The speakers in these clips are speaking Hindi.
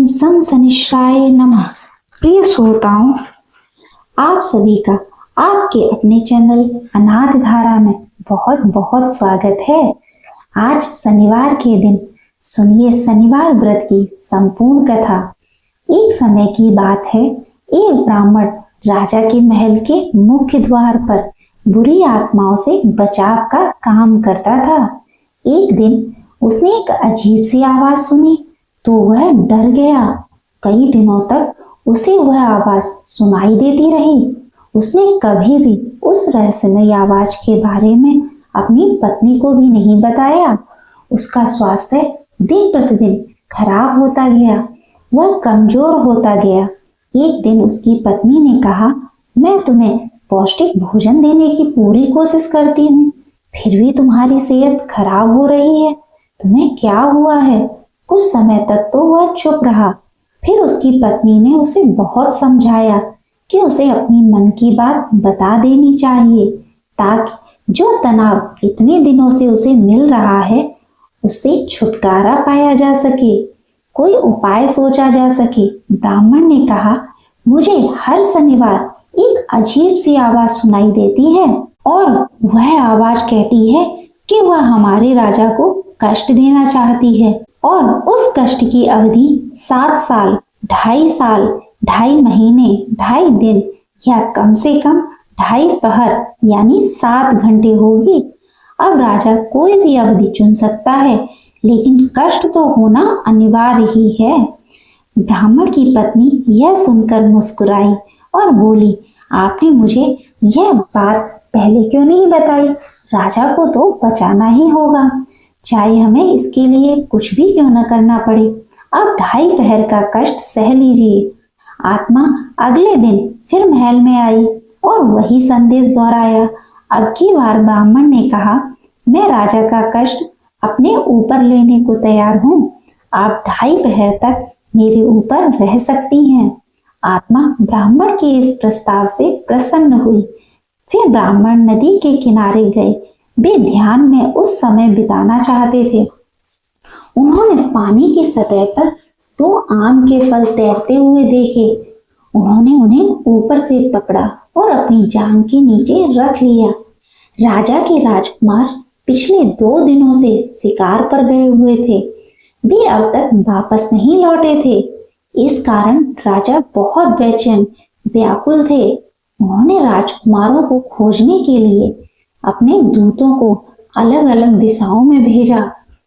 सनसनीराय नमः। प्रिय श्रोताओं, आप सभी का आपके अपने चैनल अनाथ धारा में बहुत बहुत स्वागत है। आज शनिवार के दिन सुनिए शनिवार व्रत की संपूर्ण कथा। एक समय की बात है, एक ब्राह्मण राजा के महल के मुख्य द्वार पर बुरी आत्माओं से बचाव का काम करता था। एक दिन उसने एक अजीब सी आवाज सुनी तो वह डर गया। कई दिनों तक उसे वह आवाज सुनाई देती रही। उसने कभी भी उस रहस्यमय आवाज के बारे में अपनी पत्नी को भी नहीं बताया। उसका स्वास्थ्य दिन प्रतिदिन खराब होता गया, वह कमजोर होता गया। एक दिन उसकी पत्नी ने कहा, मैं तुम्हें पौष्टिक भोजन देने की पूरी कोशिश करती हूँ, फिर भी तुम्हारी सेहत खराब हो रही है। तुम्हें क्या हुआ है? कुछ समय तक तो वह चुप रहा। फिर उसकी पत्नी ने उसे बहुत समझाया कि उसे अपनी मन की बात बता देनी चाहिए, ताकि जो तनाव इतने दिनों से उसे मिल रहा है उससे छुटकारा पाया जा सके, कोई उपाय सोचा जा सके। ब्राह्मण ने कहा, मुझे हर शनिवार एक अजीब सी आवाज सुनाई देती है और वह आवाज कहती है कि वह हमारे राजा को कष्ट देना चाहती है और उस कष्ट की अवधि 7 साल, 2.5 साल, 2.5 महीने, 2.5 दिन या कम से कम 2.5 पहर यानी 7 घंटे होगी। अब राजा कोई भी अवधि चुन सकता है, लेकिन कष्ट तो होना अनिवार्य ही है। ब्राह्मण की पत्नी यह सुनकर मुस्कुराई और बोली, आपने मुझे यह बात पहले क्यों नहीं बताई? राजा को तो बचाना ही होगा, चाहे हमें इसके लिए कुछ भी क्यों न करना पड़े। अब 2.5 पहर का कष्ट सह लीजिए। आत्मा अगले दिन फिर महल में आई और वही संदेश दोहराया। अब की बार ब्राह्मण ने कहा, मैं राजा का कष्ट अपने ऊपर लेने को तैयार हूँ। आप 2.5 पहर तक मेरे ऊपर रह सकती हैं। आत्मा ब्राह्मण के इस प्रस्ताव से प्रसन्न हुई। फिर ब्राह्मण नदी के किनारे गए। वे ध्यान में उस समय बिताना चाहते थे। उन्होंने पानी की सतह पर 2 आम के फल तैरते हुए देखे। उन्होंने उन्हें ऊपर से पकड़ा और अपनी जांघ के नीचे रख लिया। राजा के राजकुमार पिछले 2 दिनों से शिकार पर गए हुए थे। वे अब तक वापस नहीं लौटे थे। इस कारण राजा बहुत बेचैन, व्याकुल थे। उन्होंने राजकुमारों को खोजने के लिए अपने दूतों को अलग अलग दिशाओं में भेजा।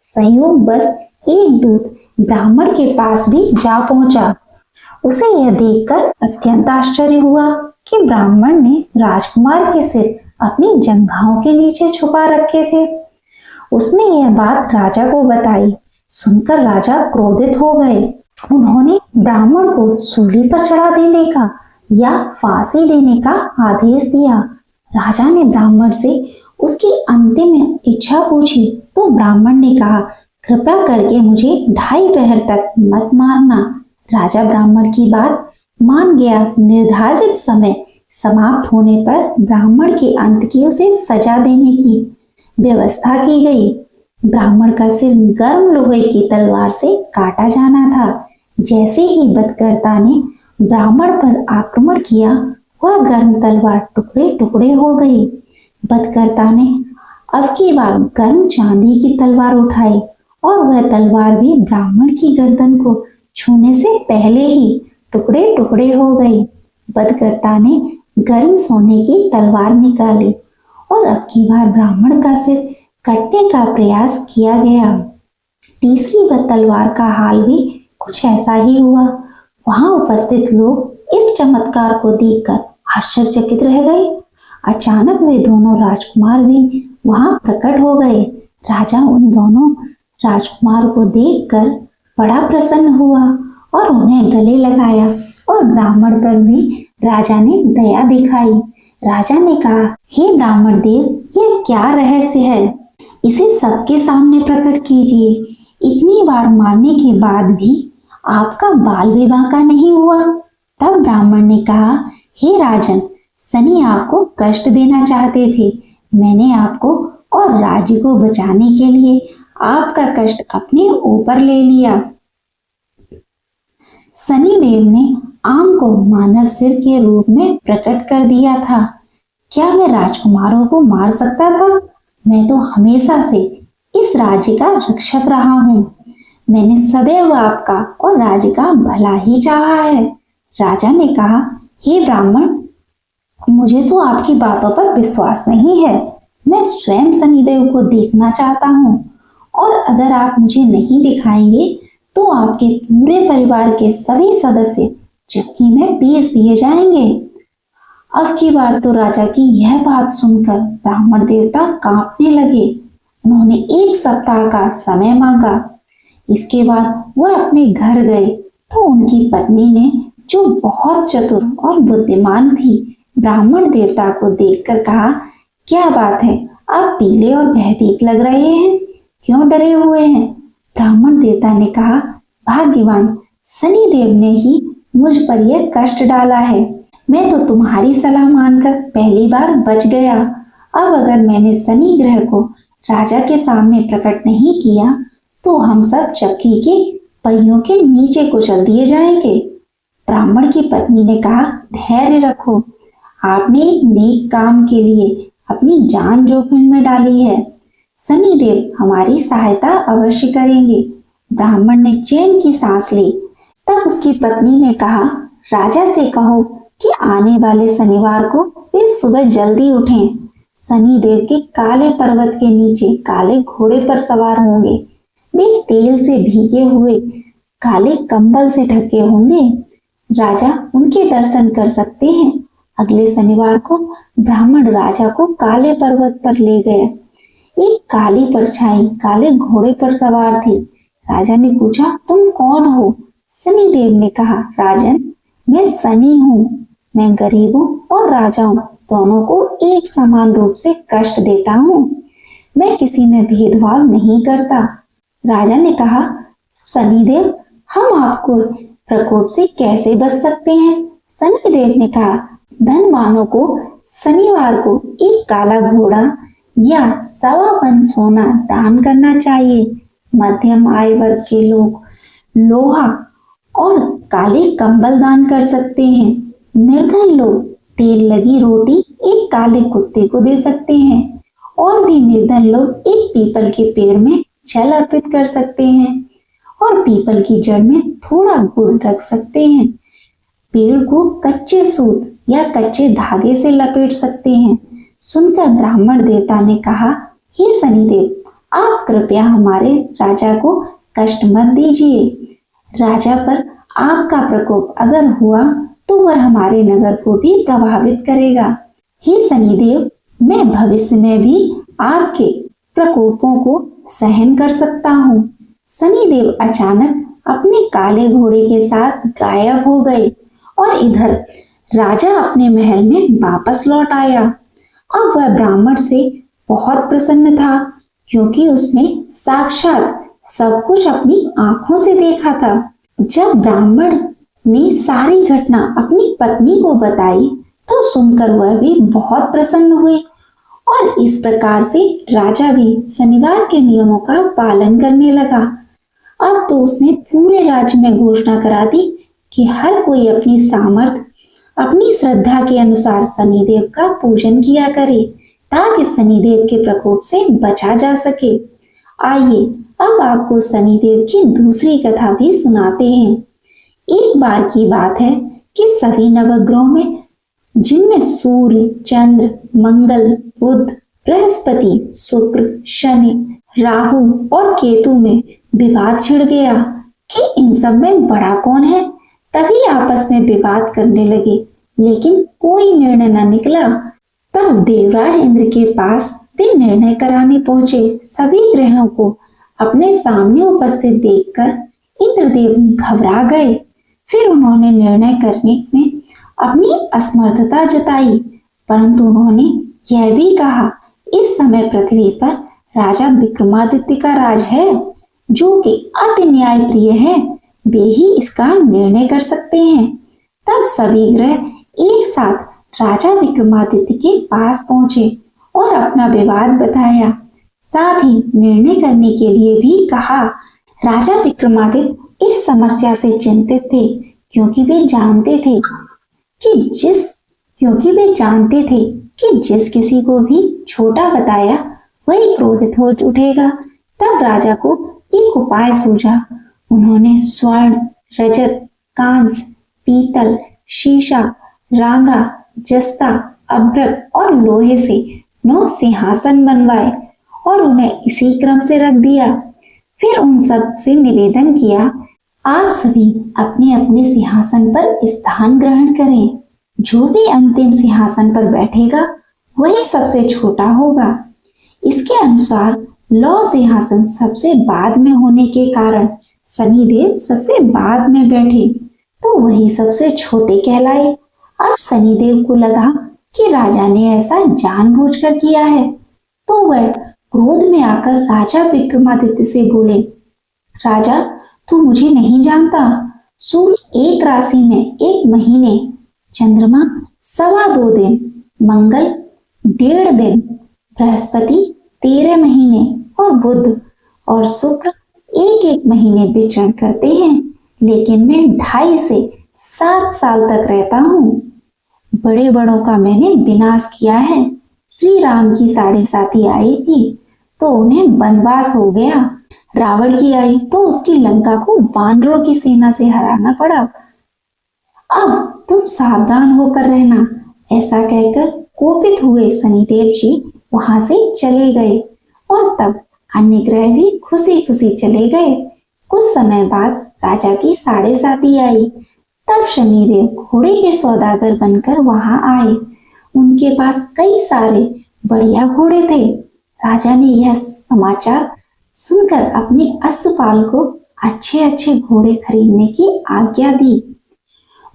संयोग बस एक दूत ब्राह्मण के पास भी जा पहुंचा। उसे यह देखकर अत्यंत आश्चर्य हुआ कि ब्राह्मण ने राजकुमार के सिर अपनी जंघाओं के नीचे छुपा रखे थे। उसने यह बात राजा को बताई। सुनकर राजा क्रोधित हो गए। उन्होंने ब्राह्मण को सूली पर चढ़ा देने का या फांसी देने का आदेश दिया। राजा ने ब्राह्मण से उसकी अंतिम इच्छा पूछी तो ब्राह्मण ने कहा, कृपया करके मुझे 2.5 पहर तक मत मारना। राजा ब्राह्मण की बात मान गया। निर्धारित समय समाप्त होने पर ब्राह्मण के अंत की उसे सजा देने की व्यवस्था की गई। ब्राह्मण का सिर गर्म लोहे की तलवार से काटा जाना था। जैसे ही बदकर्ता ने ब्राह्मण पर आक्रमण किया, वह गर्म तलवार टुकड़े टुकड़े हो गई। बदकर्ता ने अब की बार गर्म चांदी की तलवार उठाई और वह तलवार भी ब्राह्मण की गर्दन को छूने से पहले ही टुकड़े टुकड़े हो गई। बदकर्ता ने गर्म सोने की तलवार निकाली और अब की बार ब्राह्मण का सिर कटने का प्रयास किया गया। तीसरी बार तलवार का हाल भी कुछ ऐसा ही हुआ। वहां उपस्थित लोग इस चमत्कार को देखकर आश्चर्यचकित रह गए। अचानक वे दोनों राजकुमार भी वहां प्रकट हो गए। राजा उन दोनों राजकुमार को देखकर बड़ा प्रसन्न हुआ और उन्हें गले लगाया और ब्राह्मण पर भी राजा ने दया दिखाई। राजा ने कहा, हे ब्राह्मण देव, यह क्या रहस्य है? इसे सबके सामने प्रकट कीजिए। इतनी बार मारने के बाद भी आपका बाल विवाह का नहीं हुआ। तब ब्राह्मण ने कहा, हे राजन, शनि आपको कष्ट देना चाहते थे। मैंने आपको और राज्य को बचाने के लिए आपका कष्ट अपने ऊपर ले लिया। शनिदेव ने आम को मानव सिर के रूप में प्रकट कर दिया था। क्या मैं राजकुमारों को मार सकता था? मैं तो हमेशा से इस राज्य का रक्षक रहा हूँ। मैंने सदैव आपका और राज्य का भला ही चाहा है। राजा ने कहा, हे ब्राह्मण, मुझे तो आपकी बातों पर विश्वास नहीं है। मैं स्वयं शनिदेव को देखना चाहता हूँ, और अगर आप मुझे नहीं दिखाएंगे तो आपके पूरे परिवार के सभी सदस्य चक्की में पीस दिए जाएंगे। अब की बार तो राजा की यह बात सुनकर ब्राह्मण देवता कांपने लगे। उन्होंने 1 सप्ताह का समय मांगा। इसके बाद वह अपने घर गए तो उनकी पत्नी ने, जो बहुत चतुर और बुद्धिमान थी, ब्राह्मण देवता को देखकर कहा, क्या बात है, आप पीले और भयभीत लग रहे हैं, क्यों डरे हुए हैं? ब्राह्मण देवता ने कहा, भाग्यवान, शनिदेव ने ही मुझ पर यह कष्ट डाला है। मैं तो तुम्हारी सलाह मानकर पहली बार बच गया। अब अगर मैंने शनि ग्रह को राजा के सामने प्रकट नहीं किया तो हम सब चक्की के पहियों के नीचे कुचल दिए जाएंगे। ब्राह्मण की पत्नी ने कहा, धैर्य रखो, आपने एक नेक काम के लिए अपनी जान जोखिम में डाली है। शनिदेव हमारी सहायता अवश्य करेंगे। ब्राह्मण ने चैन की सांस ली। तब उसकी पत्नी ने कहा, राजा से कहो कि आने वाले शनिवार को वे सुबह जल्दी उठें। शनिदेव के काले पर्वत के नीचे काले घोड़े पर सवार होंगे। वे तेल से भीगे हुए काले कंबल से ढके होंगे। राजा उनके दर्शन कर सकते हैं। अगले शनिवार को ब्राह्मण राजा को काले पर्वत पर ले गया। एक काली परछाई काले घोड़े पर सवार थी। राजा ने पूछा, तुम कौन हो? शनिदेव ने कहा, राजन, मैं शनि हूँ। मैं गरीबों और राजाओं दोनों को एक समान रूप से कष्ट देता हूँ। मैं किसी में भेदभाव नहीं करता। राजा ने कहा, शनिदेव, हम आपको प्रकोप से कैसे बच सकते हैं? शनिदेव ने कहा, धनवानों को शनिवार को एक काला घोड़ा या 1.25 पन सोना दान करना चाहिए। मध्यम आय वर्ग के लोग लोहा और काले कंबल दान कर सकते हैं। निर्धन लोग तेल लगी रोटी एक काले कुत्ते को दे सकते हैं, और भी निर्धन लोग एक पीपल के पेड़ में जल अर्पित कर सकते हैं और पीपल की जड़ में थोड़ा गुड़ रख सकते हैं। पेड़ को कच्चे सूत या कच्चे धागे से लपेट सकते हैं। सुनकर ब्राह्मण देवता ने कहा, हे शनिदेव, आप कृपया हमारे राजा को कष्ट मत दीजिए। राजा पर आपका प्रकोप अगर हुआ तो वह हमारे नगर को भी प्रभावित करेगा। हे शनिदेव, मैं भविष्य में भी आपके प्रकोपों को सहन कर सकता हूँ। शनिदेव अचानक अपने काले घोड़े के साथ गायब हो गए और इधर राजा अपने महल में वापस लौट आया। अब वह ब्राह्मण से बहुत प्रसन्न था, क्योंकि उसने साक्षात सब कुछ अपनी आंखों से देखा था। जब ब्राह्मण ने सारी घटना अपनी पत्नी को बताई तो सुनकर वह भी बहुत प्रसन्न हुए, और इस प्रकार से राजा भी शनिवार के नियमों का पालन करने लगा। अब तो उसने पूरे राज्य में घोषणा करा दी कि हर कोई अपनी सामर्थ्य, अपनी श्रद्धा के अनुसार शनिदेव का पूजन किया करे, ताकि शनिदेव के प्रकोप से बचा जा सके। आइए अब आपको शनिदेव की दूसरी कथा भी सुनाते हैं। एक बार की बात है कि सभी नवग्रहों में, जिनमें सूर्य, चंद्र, मंगल, बुध, बृहस्पति, शुक्र, शनि, राहु और केतु में विवाद छिड़ गया कि इन सब में बड़ा कौन है। तभी आपस में विवाद करने लगे, लेकिन कोई निर्णय न निकला। तब देवराज इंद्र के पास वे निर्णय कराने पहुंचे। सभी ग्रहों को अपने सामने उपस्थित देखकर इंद्रदेव घबरा गए। फिर उन्होंने निर्णय करने में अपनी असमर्थता जताई, परंतु उन्होंने यह भी कहा, इस समय पृथ्वी पर राजा विक्रमादित्य का राज है, जो कि अति न्याय प्रिय है। वे ही इसका निर्णय कर सकते हैं। तब सभी ग्रह एक साथ राजा विक्रमादित्य के पास पहुंचे और अपना विवाद बताया, साथ ही निर्णय करने के लिए भी कहा। राजा विक्रमादित्य इस समस्या से चिंतित थे क्योंकि वे जानते थे कि जिस क्योंकि वे जानते थे कि जिस किसी को भी छोटा बताया वही क्रोधित हो उठेगा। तब राजा को एक उपाय सूझा। उन्होंने स्वर्ण, रजत, कांस्य, पीतल, शीशा, रांगा, जस्ता, अभ्रक और लोहे से 9 सिंहासन बनवाए और उन्हें इसी क्रम से रख दिया। फिर उन सब से निवेदन किया, आप सभी अपने अपने सिंहासन पर स्थान ग्रहण करें। जो भी अंतिम सिंहासन पर बैठेगा वही सबसे छोटा होगा। इसके अनुसार लौ सिंहासन सबसे बाद में होने के कारण शनिदेव सबसे बाद में बैठे तो वही सबसे छोटे कहलाए। अब शनिदेव को लगा कि राजा ने ऐसा जानबूझकर किया है, तो वह क्रोध में आकर राजा विक्रमादित्य से बोले, राजा तू मुझे नहीं जानता। सूर्य एक राशि में 1 महीने, चंद्रमा 2.25 दिन, मंगल 1.5 दिन, बृहस्पति 13 महीने और बुध और शुक्र 1-1 महीने विचरण करते हैं, लेकिन मैं 2.5 से 7 साल तक रहता हूँ। बड़े बड़ों का मैंने विनाश किया है। श्री राम की 7.5 आई थी तो उन्हें वनवास हो गया। रावण की आई तो उसकी लंका को वानरों की सेना से हराना पड़ा। अब तुम सावधान होकर रहना। ऐसा कहकर कोपित हुए शनिदेव जी वहां से चले गए और तब अन्य ग्रह भी खुशी खुशी चले गए। कुछ समय बाद राजा की 7.5 आई। तब शनिदेव घोड़े के सौदागर बनकर वहां आए। उनके पास कई सारे बढ़िया घोड़े थे। राजा ने यह समाचार सुनकर अपने अश्वपाल को अच्छे अच्छे घोड़े खरीदने की आज्ञा दी।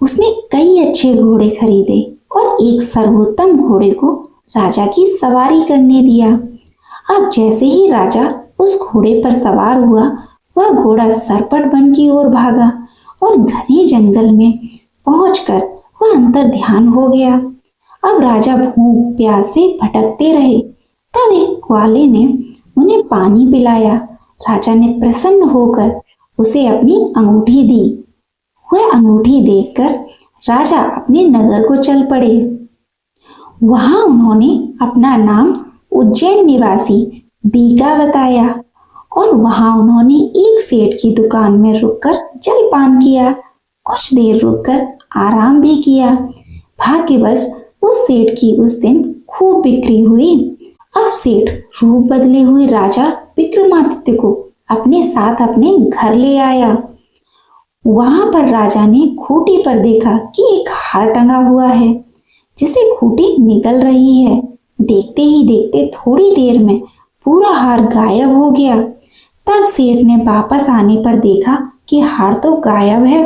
उसने कई अच्छे घोड़े खरीदे और एक सर्वोत्तम घोड़े को राजा की सवारी करने दिया। अब जैसे ही राजा उस घोड़े पर सवार हुआ, वह घोड़ा सरपट वन की ओर भागा और घने जंगल में पहुंचकर वह अंतर ध्यान हो गया। अब राजा भूख प्यास से भटकते रहे। तब एक ग्वाले ने उन्हें पानी पिलाया। राजा ने प्रसन्न होकर उसे अपनी अंगूठी दी। वह अंगूठी देखकर राजा अपने नगर को चल पड़े। वहां उन्होंने अपना नाम उज्जैन निवासी बीका बताया और वहां उन्होंने एक सेठ की दुकान में रुककर जलपान किया। कुछ देर रुककर आराम भी किया। भाग्यवश उस सेठ की उस दिन खूब बिक्री हुई। अब सेठ रूप बदले हुए राजा विक्रमादित्य को अपने साथ अपने घर ले आया। वहां पर राजा ने खूंटी पर देखा कि एक हार टंगा हुआ है जिसे खूंटी निकल रही है। देखते ही देखते थोड़ी देर में पूरा हार गायब हो गया। तब सेठ ने वापस आने पर देखा कि हार तो गायब है।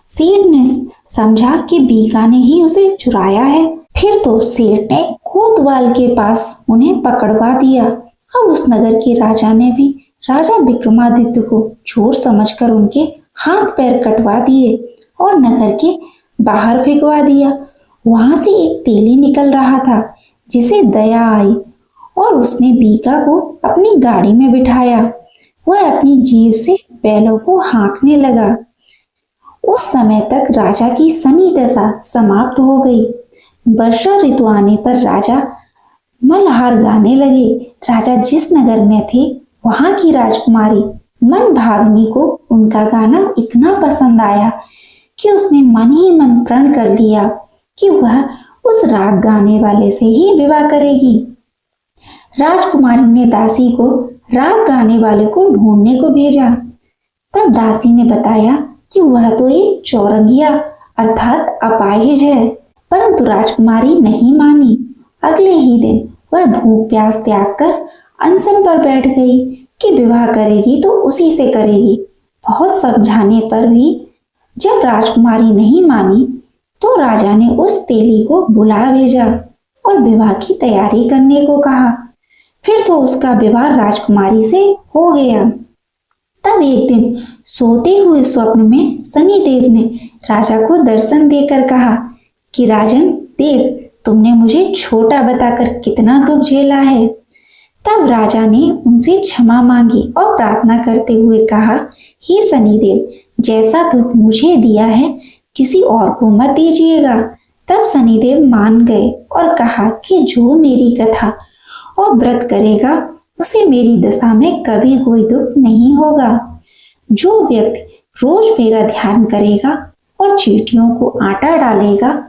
सेठ ने समझा कि बीका ने ही उसे चुराया है। फिर तो सेठ ने कोतवाल के पास उन्हें पकड़वा दिया। अब उस नगर के राजा ने भी राजा विक्रमादित्य को चोर समझकर उनके हाथ पैर कटवा दिए और नगर के बाहर फेंकवा दिया। वहां से एक तेली निकल रहा था जिसे दया आई और उसने बीका को अपनी गाड़ी में बिठाया। वह अपनी जीभ से बैलों को हाँकने लगा। उस समय तक राजा की शनि दशा समाप्त हो गई। वर्षा ऋतु आने पर राजा मल्हार गाने लगे। राजा जिस नगर में थे वहां की राजकुमारी मन भावनी को उनका गाना इतना पसंद आया कि उसने मन ही मन प्रण कर लिया कि वह उस राग गाने वाले से ही विवाह करेगी। राजकुमारी ने दासी को राग गाने वाले को ढूंढने को भेजा। तब दासी ने बताया कि वह तो एक चौरंगिया अर्थात अपाहिज है, परंतु राजकुमारी नहीं मानी। अगले ही दिन वह भूख प्यास त्याग कर अनशन पर बैठ गई कि विवाह करेगी तो उसी से करेगी। बहुत समझाने पर भी जब राजकुमारी नहीं मानी तो राजा ने उस तेली को बुला भेजा और विवाह की तैयारी करने को कहा। फिर तो उसका विवाह राजकुमारी से हो गया। तब एक दिन सोते हुए स्वप्न में शनिदेव ने राजा को दर्शन देकर कहा कि राजन देख, तुमने मुझे छोटा बताकर कितना दुख झेला है। तब राजा ने उनसे क्षमा मांगी और प्रार्थना करते हुए कहा, हे शनिदेव, जैसा दुख मुझे दिया है किसी और को मत दीजिएगा। तब शनिदेव मान गए और कहा कि जो मेरी कथा और व्रत करेगा उसे मेरी दशा में कभी कोई दुख नहीं होगा। जो व्यक्ति रोज मेरा ध्यान करेगा और चींटियों को आटा डालेगा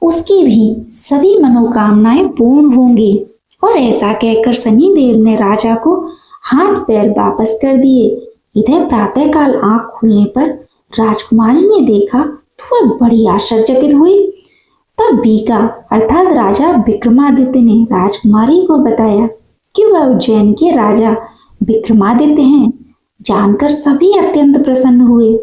उसकी भी सभी मनोकामनाएं पूर्ण होंगी। और ऐसा कहकर शनिदेव ने राजा को हाथ पैर वापस कर दिए। इधर प्रातःकाल आंख खुलने पर राजकुमारी ने देखा तो वह बड़ी आश्चर्यचकित हुई। तब बीका अर्थात राजा विक्रमादित्य ने राजकुमारी को बताया कि वह उज्जैन के राजा विक्रमादित्य हैं। जानकर सभी अत्यंत प्रसन्न हुए।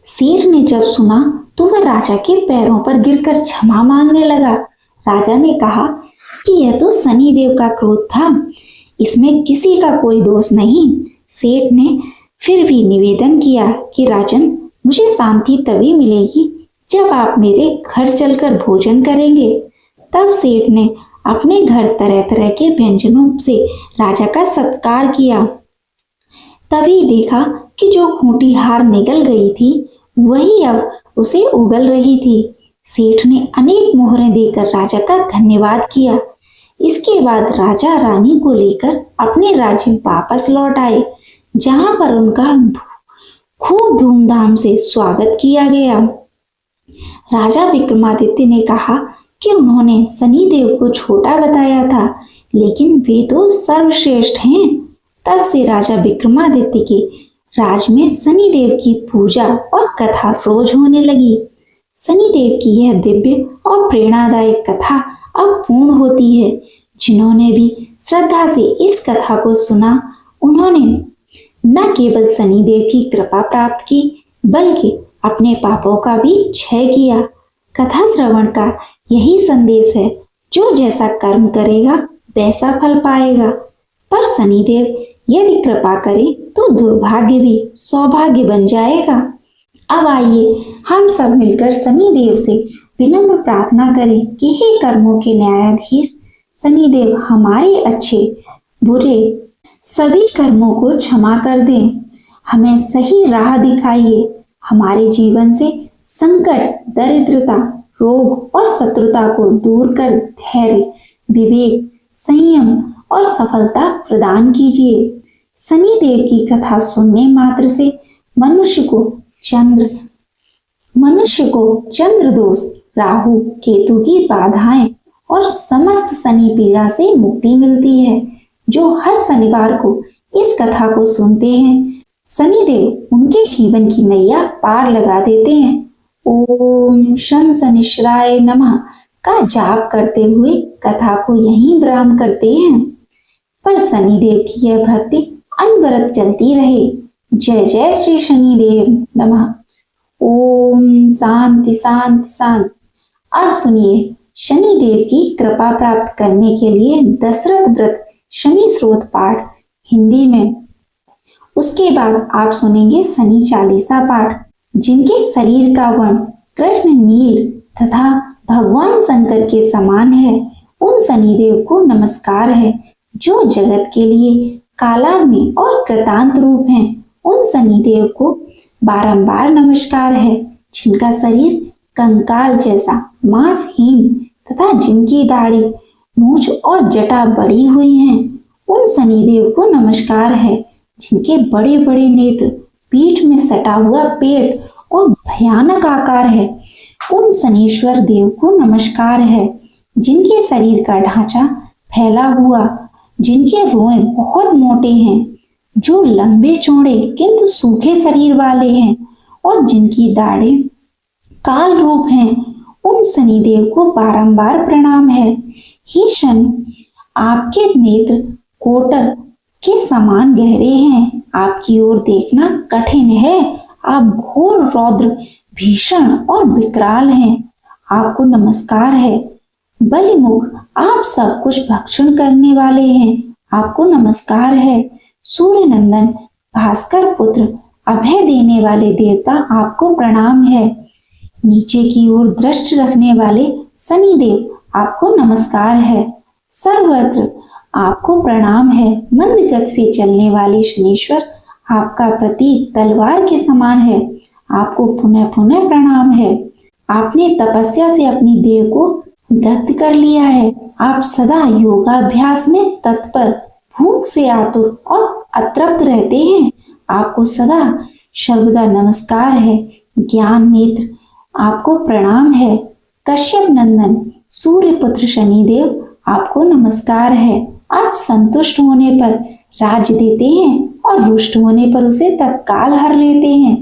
सेठ ने जब सुना तो वह राजा के पैरों पर गिरकर क्षमा मांगने लगा। राजा ने कहा कि यह तो शनिदेव का क्रोध था, इसमें किसी का कोई दोष नहीं। सेठ ने फिर भी निवेदन किया कि राजन, मुझे शांति तभी मिलेगी जब आप मेरे घर चलकर भोजन करेंगे। तब सेठ ने अपने घर तरह तरह के व्यंजनों से राजा का सत्कार किया। तभी देखा कि जो खूंटी हार निकल गई थी वही अब उसे उगल रही थी। सेठ ने अनेक मोहरें देकर राजा का धन्यवाद किया। इसके बाद राजा रानी को लेकर अपने राज्य वापस लौट आए, जहां पर उनका खूब धूमधाम से स्वागत किया गया। राजा विक्रमादित्य ने कहा कि उन्होंने शनिदेव को छोटा बताया था, लेकिन वे तो सर्वश्रेष्ठ हैं। तब से राजा विक्रमादित्य के राज में शनिदेव की पूजा और कथा रोज होने लगी। शनिदेव की यह दिव्य और प्रेरणादायक कथा अब पूर्ण होती है। जिन्होंने भी श्रद्धा से इस कथा को सुना, उन्होंने न केवल शनिदेव की कृपा प्राप्त की, बल्कि अपने पापों का भी क्षय किया। कथा श्रवण का यही संदेश है, जो जैसा कर्म करेगा वैसा फल पाएगा। पर शनिदेव यदि कृपा करे तो दुर्भाग्य भी सौभाग्य बन जाएगा। अब आइए हम सब मिलकर शनिदेव से विनम्र प्रार्थना करें कि हे कर्मों के न्यायाधीश शनिदेव, हमारे अच्छे बुरे सभी कर्मों को क्षमा कर दें, हमें सही राह दिखाइए, हमारे जीवन से संकट, दरिद्रता, रोग और शत्रुता को दूर कर धैर्य, विवेक, संयम और सफलता प्रदान कीजिए। शनिदेव की कथा सुनने मात्र से मनुष्य को चंद्र दोष, राहु केतु की बाधाएं और समस्त शनि पीड़ा से मुक्ति मिलती है। जो हर शनिवार को इस कथा को सुनते हैं, शनिदेव उनके जीवन की नैया पार लगा देते हैं। ओम शन शनिश्चराय नमः का जाप करते हुए कथा को यहीं विराम करते हैं। पर शनिदेव की यह भक्ति अनवरत चलती रहे। जय जय श्री शनिदेव नमः। ओम शांति शांति शांति। अब सुनिए शनिदेव की कृपा प्राप्त करने के लिए दशरथ व्रत शनि स्रोत पाठ हिंदी में। उसके बाद आप सुनेंगे शनि चालीसा पाठ। जिनके शरीर का वर्ण कृष्ण नील तथा भगवान शंकर के समान है, उन शनिदेव को नमस्कार है। जो जगत के लिए कालाग्नि और कृतांत रूप हैं, उन शनिदेव को बारंबार नमस्कार है। जिनका शरीर कंकाल जैसा मांसहीन तथा जिनकी दाढ़ी, मूछ और जटा बड़ी हुई हैं, उन शनिदेव को नमस्कार है। जिनके बड़े बड़े नेत्र, पीठ में सटा हुआ पेट और भयानक आकार है, उन शनीश्वर देव को नमस्कार है। जिनके शरीर का ढांचा फैला हुआ, जिनके रोए बहुत मोटे हैं, जो लंबे चौड़े किंतु सूखे शरीर वाले हैं और जिनकी दाढ़ें काल रूप हैं, उन शनिदेव को बारंबार प्रणाम है। हे शनि, आपके नेत्र कोटर के समान गहरे हैं, आपकी ओर देखना कठिन है। आप घोर रौद्र, भीषण और विकराल हैं। आपको नमस्कार है। बलिमुख, आप सब कुछ भक्षण करने वाले हैं, आपको नमस्कार है। सूर्य नंदन, भास्कर पुत्र, अभय देने वाले देवता, आपको प्रणाम है। नीचे की ओर दृष्टि रखने वाले शनिदेव, आपको नमस्कार है। सर्वत्र आपको प्रणाम है। मंद गति से चलने वाले शनीश्वर, आपका प्रतीक तलवार के समान है, आपको पुनः पुनः प्रणाम है। आपने तपस्या से अपनी देह को दग्ध कर लिया है। आप सदा योगाभ्यास में तत्पर, भूख से आतुर और अतृप्त रहते हैं। आपको सदा सर्वदा नमस्कार है। ज्ञान नेत्र, आपको प्रणाम है। कश्यप नंदन सूर्य पुत्र शनिदेव, आपको नमस्कार है। आप संतुष्ट होने पर राज्य देते हैं और रुष्ट होने पर उसे तत्काल हर लेते हैं।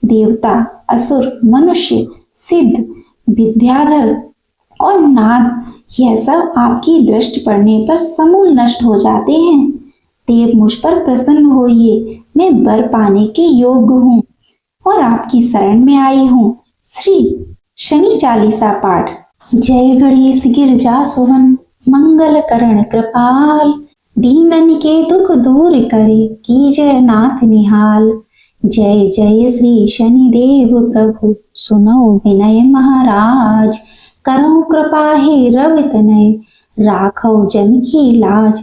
देवता, असुर, मनुष्य, सिद्ध, विद्याधर और नाग, यह सब आपकी दृष्टि पड़ने पर समूल नष्ट हो जाते हैं। देव, मुझ पर प्रसन्न होइए। मैं वर पाने के योग्य हूँ और आपकी शरण में आई हूँ। श्री शनि चालीसा पाठ। जय गणेश गिरजा सुवन, मंगल करण कृपाल, दीनन के दुख दूर करे, कीजय नाथ निहाल। जय जय श्री शनिदेव प्रभु, सुनो विनय महाराज, करो कृपा हे रवि तनय, राखो जन की लाज।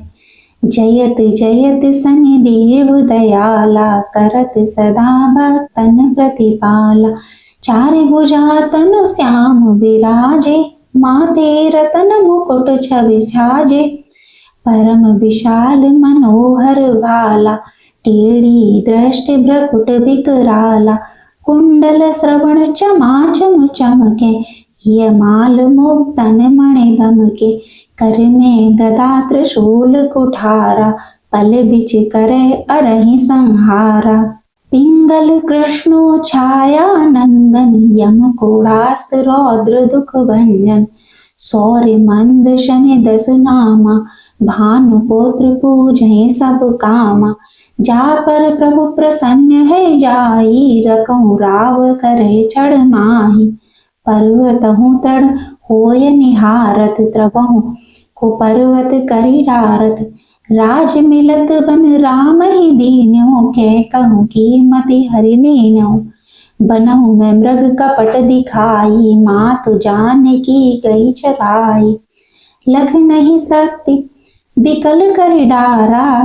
जयत जयत शनिदेव दयाला, करत सदा भक्तन प्रतिपाला। चार भुजा तनु श्याम विराजे, माथे रतन मुकुट छवि छाजे। परम विशाल मनोहर भाला, टेढ़ी दृष्टि भ्रकुट विकराला। कुंडल श्रवण चमाचम चमके, यमाल मुक्तन मणि दमके। कर में गदा त्रिशूल कुठारा, पल बिच करे अरहि संहारा। पिंगल कृष्णो छाया नंदन, यम कोड़ास्त रौद्र दुख भंजन। सौर्य मंद शनि दस नामा, भानुपुत्र पूजहि सब कामा। जा पर प्रभु प्रसन्न है जाई, रकहु राव करे चढ़ माही। पर्वतहु तड़ होय निहारत, त्रवहु को पर्वत करि डारत। राज मिलत बन राम ही दीन्यो, कै कहूँ कीमति हरि लीन्यो। बनहु मैं मृग कपट दिखाई, माँ तो जान की गई चराई। लग नहीं सकती बिकल करि डारा,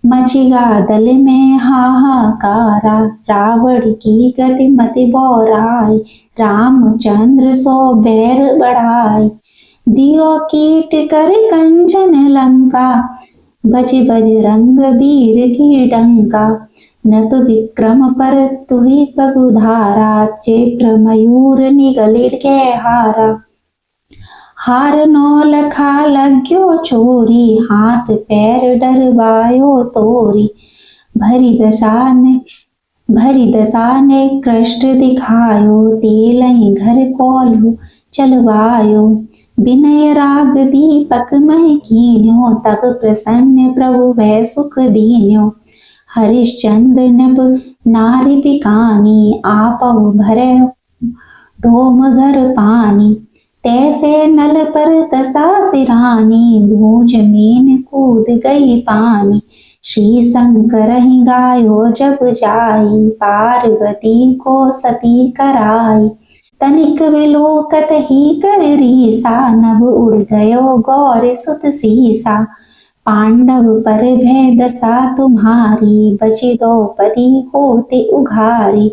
मचिगा दल में हाहाकारा। रावण की गति मति बोराई, रामचंद्र सो बैर बढ़ाई। दियो कीट कर कंचन लंका, बज बजरंग वीर की डंका। नभ विक्रम पर तुहि पगुधारा, चैत्र मयूर निगल के हारा। हार नौ लखा लग्यो चोरी, हाथ पैर डरवायो तोरी। भरी दशा ने कृष्ट दिखायो, तेलहि घर कोल्हू चलवायो। विनय राग दीपक मह कीन्यो, तब प्रसन्न प्रभु भय सुख दीन्यो। हरिश्चंद्र नभ नारी बिकानी, आपहु भरे ढोम घर पानी। तैसे नल पर दशा सिरानी, भूज मीन कूद गई पानी। श्री शंकर ही गायो जब जाई, पार्वती को सती कराई। तनिक विलोकत ही कर रीसा, नभ उड़ गयो गौर सुत सीसा। पांडव पर भय दशा तुम्हारी, बचे द्रौपदी होते उघारी।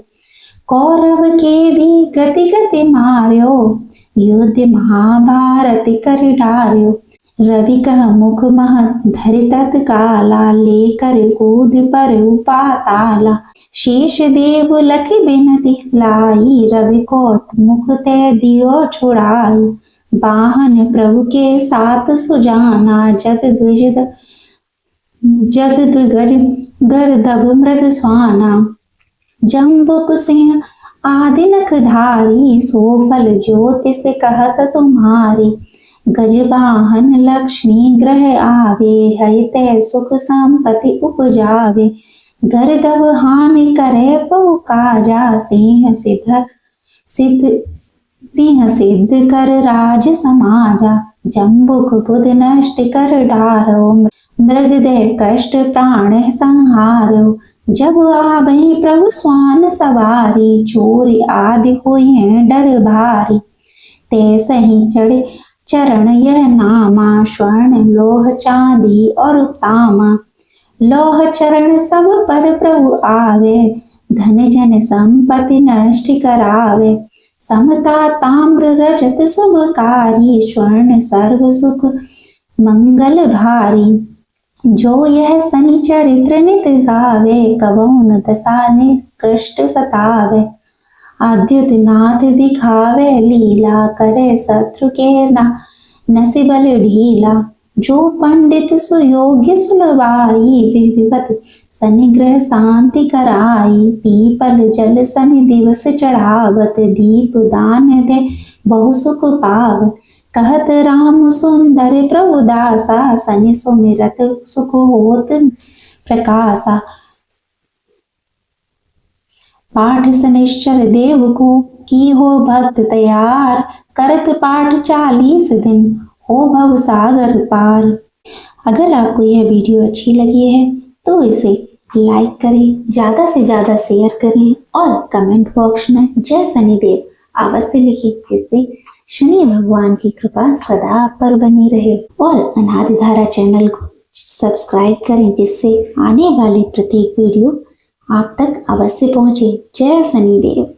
कौरव के भी गति गति मार्यो, युद्ध महाभारत कर डार्यो। रवि कह मुख मह धरि तत्काला, लेकर कूद पर पाताला। शेष देव लख बिनति लाई, रवि को मुख ते दियो छुड़ाई। वाहन प्रभु के साथ सुजाना, जगद्विज गर्दभ मृग स्वाना। जम्बुक सिंह आदि नखधारी, सो फल ज्योतिष कहत तुम्हारी। गजवाहन लक्ष्मी ग्रह आवे, है ते सुख संपत्ति उपजावे। गर्दभ हानि करे पहु काजा, सिंह सिद्ध कर राज समाजा। जम्बुक बुध नष्ट कर डारो, मृग दे कष्ट प्राण संहारो। जब आवहि प्रभु स्वान सवारी, चोर आदि हुए डर भारी। तैसे ही चढ़े चरण यह नामा, स्वर्ण लोह चांदी और तामा। लोह चरण सब पर प्रभु आवे, धन जन संपत्ति नष्ट करावे। समता ताम्र रजत शुभकारी, स्वर्ण सर्व सुख मंगल भारी। जो यह शनि चरित्र नित गावे, कबहु न दशा निष्कृष्ट सतावे। आद्युत नाथ दिखावे लीला, करे शत्रु के नसिबल ढीला। जो पंडित सुयोग्य सुलभाई, विधिवत शनि ग्रह शांति कराई। पीपल जल शनि दिवस चढ़ावत, दीप दान दे बहु सुख पावत। कहत राम सुंदर प्रभु दासा, शनि सुमिरत सुख होत प्रकाशा। पाठ शनिश्चर देव को की हो भक्त तैयार, करत पाठ 40 दिन हो भव सागर पार। अगर आपको यह वीडियो अच्छी लगी है तो इसे लाइक करें, ज़्यादा से ज़्यादा शेयर करें और कमेंट बॉक्स में जय शनिदेव अवश्य लिखें, जिससे शनि भगवान की कृपा सदा आप पर बनी रहे। और अनादि धारा चैनल को सब्सक्राइब करें, जिससे आने वाले प्रत्येक वीडियो आप तक अवश्य पहुंचे। जय शनिदेव।